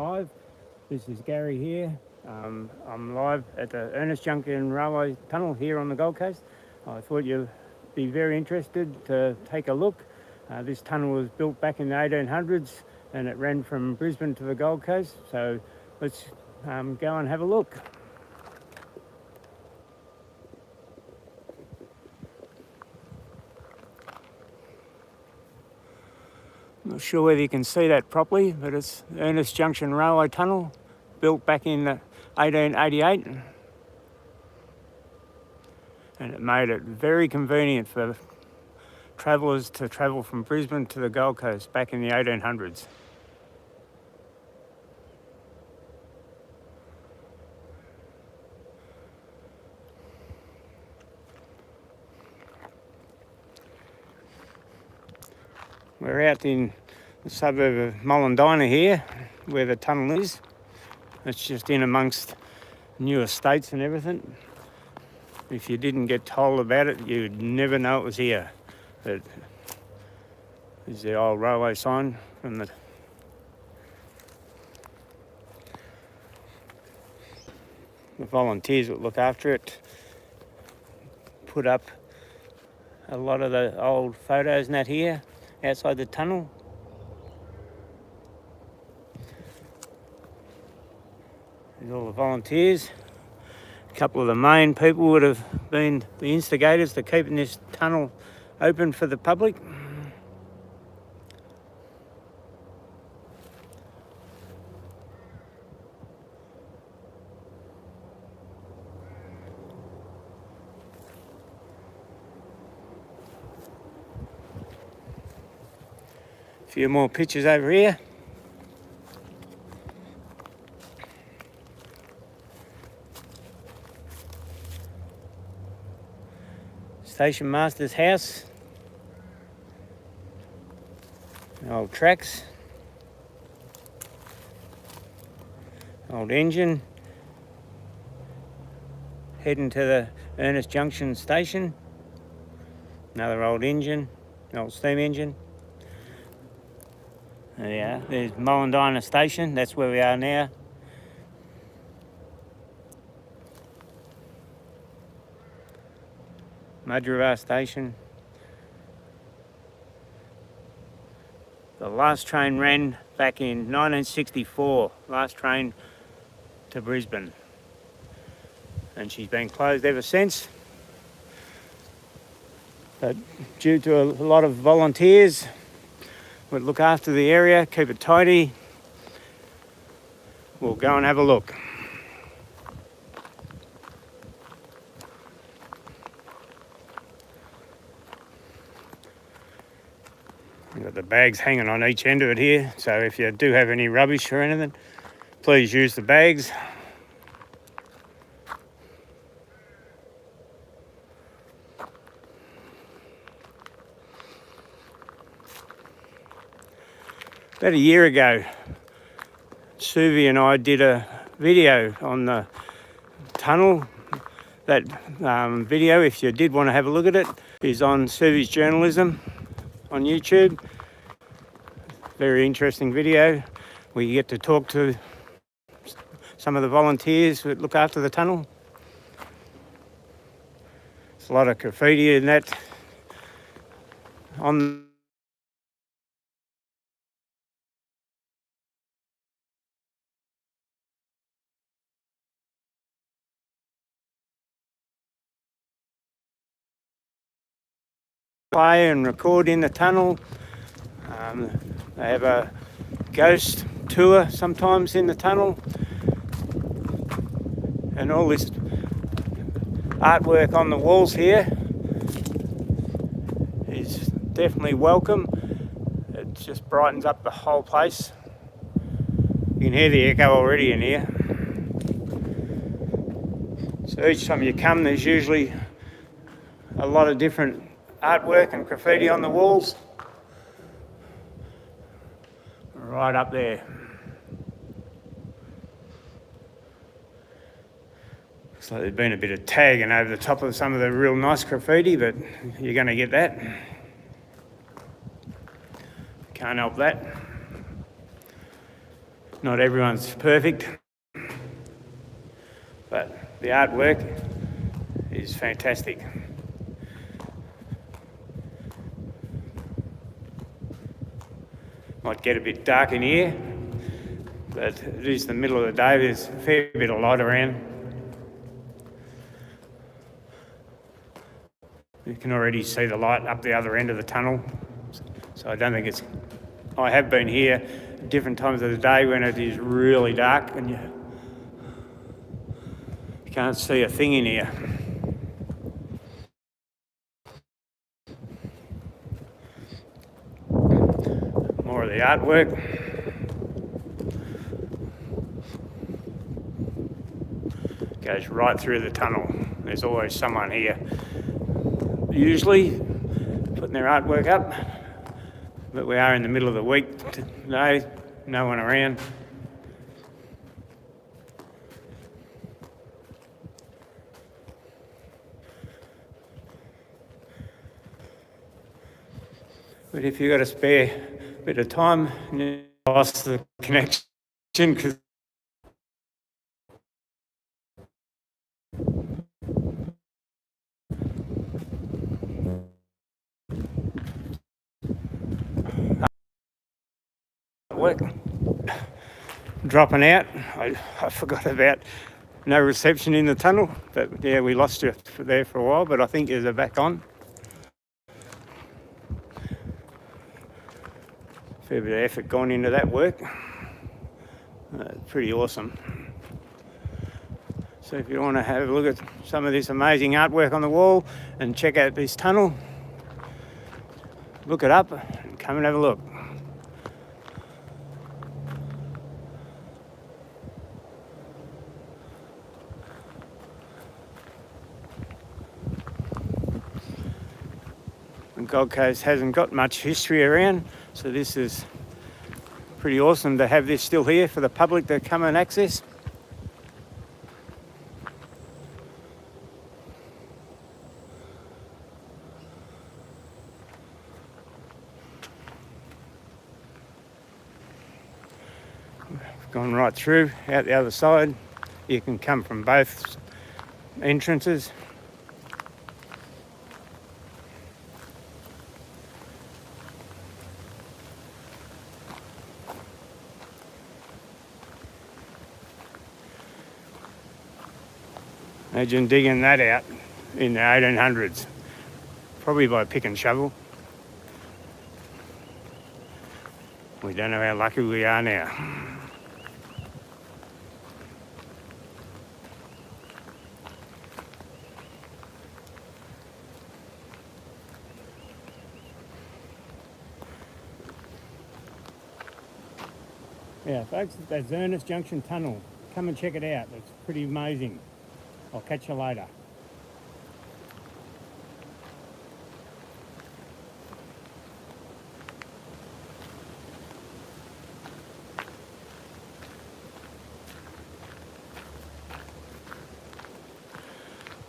live. This is Gary here. I'm live at the Earnest Junction railway tunnel here on the Gold Coast. I thought you'd be very interested to take a look. This tunnel was built back in the 1800s and it ran from Brisbane to the Gold Coast. So let's go and have a look. Not sure whether you can see that properly, but it's Earnest Junction Railway Tunnel, built back in 1888. And it made it very convenient for travellers to travel from Brisbane to the Gold Coast back in the 1800s. We're out in the suburb of Mullendina here, where the tunnel is. It's just in amongst new estates and everything. If you didn't get told about it, you'd never know it was here. But there's the old railway sign from the volunteers that look after it. Put up a lot of the old photos and that here outside the tunnel. There's all the volunteers. A couple of the main people would have been the instigators to keeping this tunnel open for the public. A few more pictures over here. Station master's house. Old tracks. Old engine. Heading to the Earnest Junction station. Another old engine, old steam engine. There you are. There's Mullendina station. That's where we are now. Mudgeeraba station. The last train ran back in 1964. Last train to Brisbane. And she's been closed ever since. But due to a lot of volunteers, we'll look after the area, keep it tidy. We'll go and have a look. We've got the bags hanging on each end of it here, so if you do have any rubbish or anything, please use the bags. About a year ago, Suvi and I did a video on the tunnel. That video, if you did want to have a look at it, is on Suvi's Journalism on YouTube. Very interesting video. We get to talk to some of the volunteers that look after the tunnel. There's a lot of graffiti in that on play and record in the tunnel. They have a ghost tour sometimes in the tunnel, and all this artwork on the walls here is definitely welcome. It just brightens up the whole place. You can hear the echo already in here. So each time you come, there's usually a lot of different artwork and graffiti on the walls. Right up there. Looks like there's been a bit of tagging over the top of some of the real nice graffiti, but you're going to get that. Can't help that. Not everyone's perfect, but the artwork is fantastic. Might get a bit dark in here, but it is the middle of the day. There's a fair bit of light around. You can already see the light up the other end of the tunnel, so I don't think it's... I have been here at different times of the day when it is really dark and you can't see a thing in here. More of the artwork. Goes right through the tunnel. There's always someone here, usually putting their artwork up, but we are in the middle of the week today, no one around. But if you've got a spare bit of time, you lost the connection because work. Dropping out. I forgot about no reception in the tunnel, but yeah, we lost you there for a while, but I think they're back on. Fair bit of effort gone into that work. Pretty awesome. So if you want to have a look at some of this amazing artwork on the wall and check out this tunnel, look it up and come and have a look. And Gold Coast hasn't got much history around, so this is pretty awesome to have this still here for the public to come and access. Gone right through, out the other side. You can come from both entrances. Imagine digging that out in the 1800s, probably by pick and shovel. We don't know how lucky we are now. Yeah, folks, that's Earnest Junction Tunnel. Come and check it out. It's pretty amazing. I'll catch you later.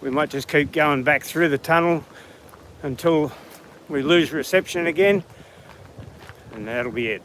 We might just keep going back through the tunnel until we lose reception again, and that'll be it.